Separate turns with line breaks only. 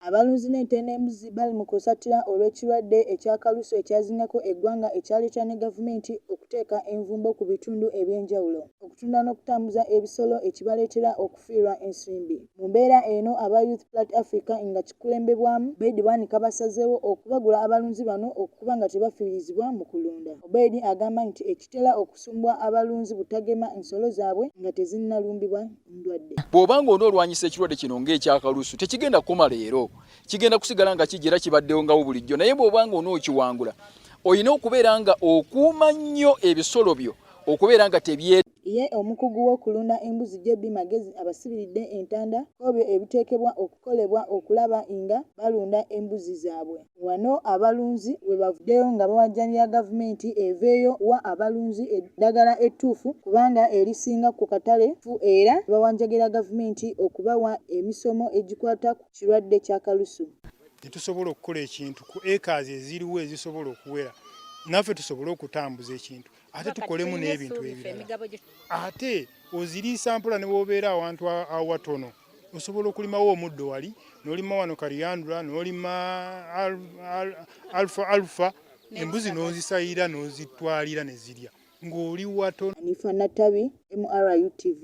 Abalunzi n'ente n'embuzi bali mu kusatira olw'ekirwadde eky'akalusu ekyazingako eggwanga ekyaleetera ne gavumenti okuteeka envumbo ku bitundu eby'enjawulo okutunda n'okutambuza ebisolo ekibaleetera okufiirwa ensimbi. Mu mbeera eno aba Youth Plat Africa nga kikulembebwamu Obeid Bwanika basazeewo okubagula abalunzi bano okuba nga tebafiirizibwa mu kulunda. Obeid agamba nti ekitera okusumbwa abalunzi butagema ensolo zaabwe nga tezinnalumbibwa ndwadde.
Bw'obanga onoolwanyisa ekirwadde kino ng'ekyakalusu tekigenda kukoma leero, kigenda kusigala nga kijera kibaddewo ngawo bulijjo, naye bw'obanga onookiwangula olina okubeera nga okuuma nnyo ebisolo byo okubeera nga tebye.
Ye omukugu w'okulunda embuzi JB Magezi abasibiridde entanda kw'ebyo ebiteekebwa okukolebwa okulaba nga balunda embuzi zaabwe. Wano abalunzi we bavuddeyo nga bawajjanira gavumenti eveeyo wa abalunzi eddagala ettuufu kubanga erisinga ku katale era bawanjagira gavumenti okubawa emisomo egikwata ku kirwadde ky'akalusu.
Tusobola okukola ekintu ku acres eziriwo ezisobola okuwera naffe tusobola okutambuza ekintu ate tukolemu n'ebintu ebirala ate oziriisa mpola ne bw'obeera awantu awatono osobola okulimawo omuddo wali n'olima wano kaliyandula n'olima alfa embuzi n'ozisayira n'ozitwalira ne zirya ng'oli watono.
Anifa Natabi, MRU TV.